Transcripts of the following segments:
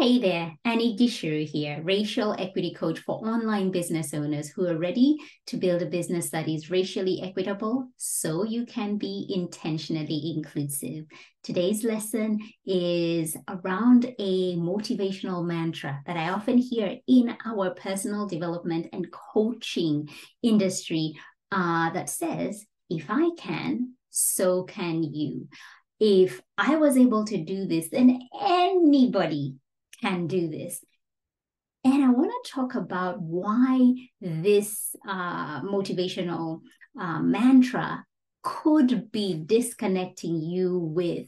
Hey there, Annie Gishiru here, racial equity coach for online business owners who are ready to build a business that is racially equitable so you can be intentionally inclusive. Today's lesson is around a motivational mantra that I often hear in our personal development and coaching industry that says, if I can, so can you. If I was able to do this, then anybody can do this. And I want to talk about why this motivational mantra could be disconnecting you with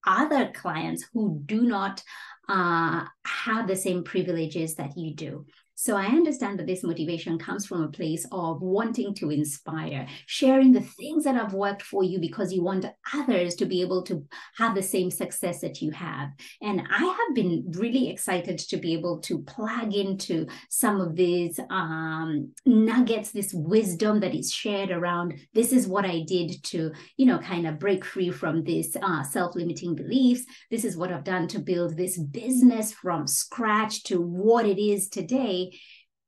other clients who do not have the same privileges that you do. So I understand that this motivation comes from a place of wanting to inspire, sharing the things that have worked for you because you want others to be able to have the same success that you have. And I have been really excited to be able to plug into some of these nuggets, this wisdom that is shared around, this is what I did to, kind of break free from this self-limiting beliefs. This is what I've done to build this business from scratch to what it is today.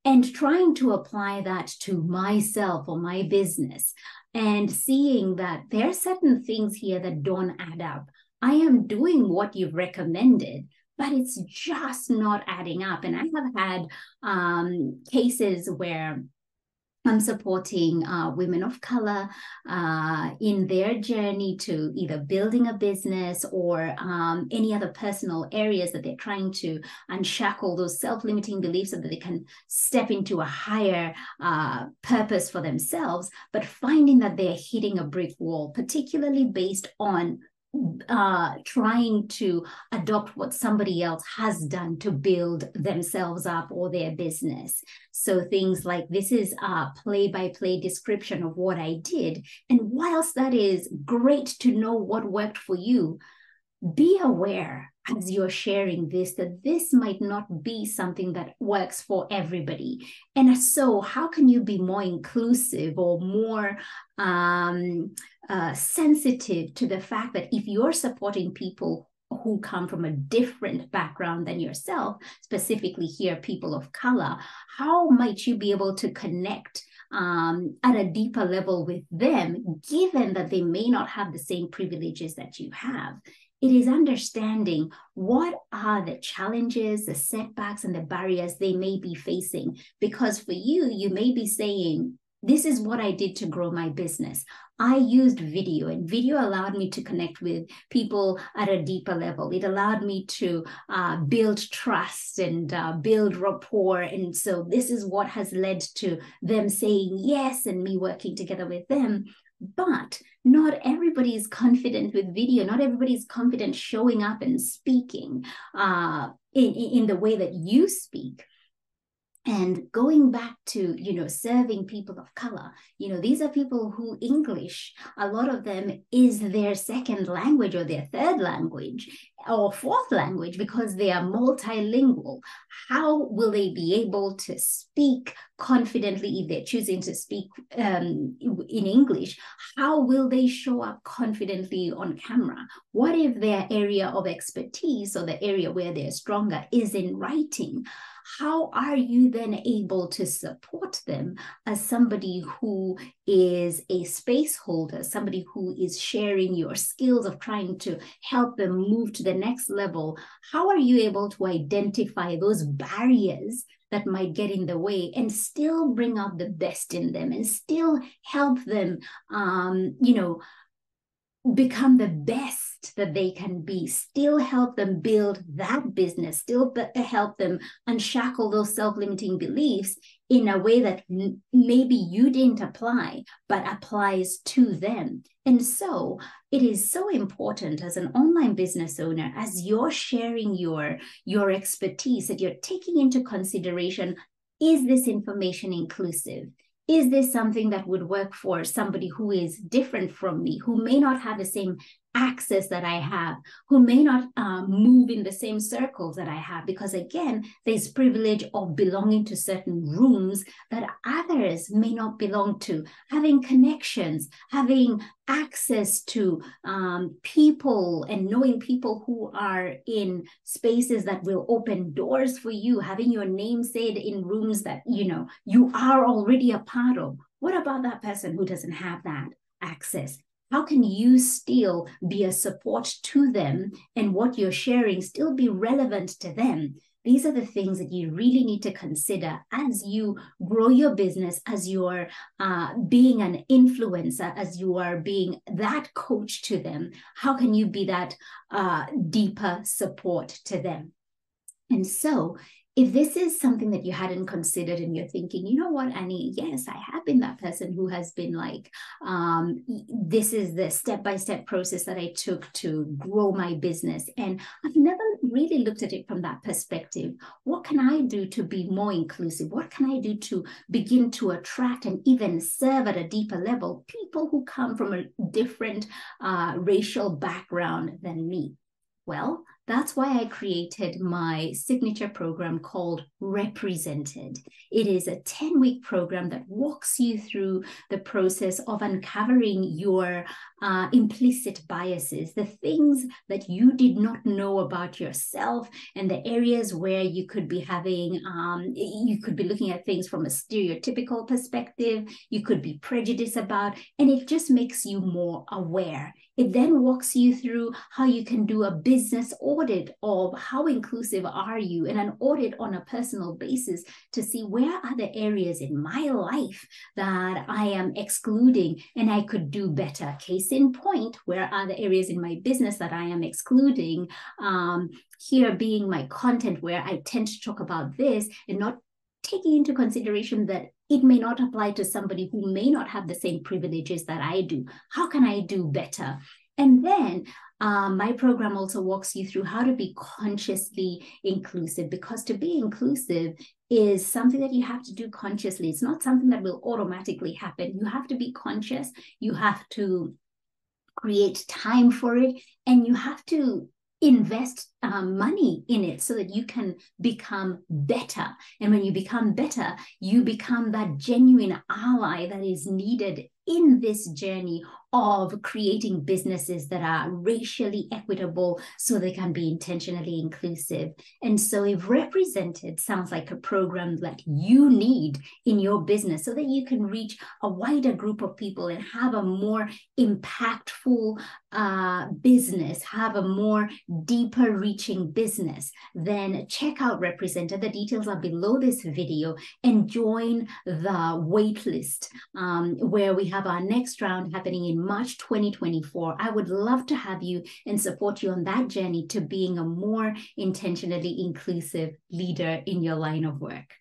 And trying to apply that to myself or my business and seeing that there are certain things here that don't add up. I am doing what you've recommended, but it's just not adding up. And I have had cases where I'm supporting women of color in their journey to either building a business or any other personal areas that they're trying to unshackle those self-limiting beliefs so that they can step into a higher purpose for themselves, but finding that they're hitting a brick wall, particularly based on trying to adopt what somebody else has done to build themselves up or their business. So things like, this is a play-by-play description of what I did. And whilst that is great to know what worked for you, be aware as you're sharing this, that this might not be something that works for everybody. And so how can you be more inclusive or more sensitive to the fact that if you're supporting people who come from a different background than yourself, specifically here, people of color, how might you be able to connect at a deeper level with them, given that they may not have the same privileges that you have? It is understanding what are the challenges, the setbacks, and the barriers they may be facing. Because for you, you may be saying, this is what I did to grow my business. I used video, and video allowed me to connect with people at a deeper level. It allowed me to build trust and build rapport. And so this is what has led to them saying yes and me working together with them. But not everybody is confident with video. Not everybody is confident showing up and speaking in the way that you speak. And going back to, serving people of color, these are people who English, a lot of them is their second language or their third language or fourth language because they are multilingual. How will they be able to speak confidently if they're choosing to speak in English? How will they show up confidently on camera? What if their area of expertise or the area where they're stronger is in writing? How are you then able to support them as somebody who is a space holder, somebody who is sharing your skills of trying to help them move to the next level? How are you able to identify those barriers that might get in the way and still bring out the best in them and still help them, become the best that they can be, still help them build that business, still help them unshackle those self-limiting beliefs in a way that maybe you didn't apply, but applies to them. And so it is so important as an online business owner, as you're sharing your expertise, that you're taking into consideration, is this information inclusive? Is this something that would work for somebody who is different from me, who may not have the same access that I have, who may not move in the same circles that I have, because again, there's privilege of belonging to certain rooms that others may not belong to, having connections, having access to people and knowing people who are in spaces that will open doors for you, having your name said in rooms that you are already a part of. What about that person who doesn't have that access? How can you still be a support to them and what you're sharing still be relevant to them? These are the things that you really need to consider as you grow your business, as you're being an influencer, as you are being that coach to them. How can you be that deeper support to them? And so if this is something that you hadn't considered and you're thinking, you know what, Annie, yes, I have been that person who has been like, this is the step-by-step process that I took to grow my business. And I've never really looked at it from that perspective. What can I do to be more inclusive? What can I do to begin to attract and even serve at a deeper level people who come from a different racial background than me? Well, that's why I created my signature program called Represented. It is a 10-week program that walks you through the process of uncovering your implicit biases, the things that you did not know about yourself, and the areas where you could be having, you could be looking at things from a stereotypical perspective, you could be prejudiced about, and it just makes you more aware. It then walks you through how you can do a business audit of how inclusive are you, and an audit on a personal basis to see where are the areas in my life that I am excluding and I could do better. Case in point, where are the areas in my business that I am excluding? Here being my content, where I tend to talk about this and not taking into consideration that it may not apply to somebody who may not have the same privileges that I do. How can I do better? And then my program also walks you through how to be consciously inclusive, because to be inclusive is something that you have to do consciously. It's not something that will automatically happen. You have to be conscious. You have to create time for it, and you have to invest money in it so that you can become better. And when you become better, you become that genuine ally that is needed in this journey of creating businesses that are racially equitable so they can be intentionally inclusive. And so if Represented sounds like a program that you need in your business so that you can reach a wider group of people and have a more impactful business, have a more deeper reaching business, then check out Represented. The details are below this video, and join the waitlist where we have our next round happening in March 2024. I would love to have you and support you on that journey to being a more intentionally inclusive leader in your line of work.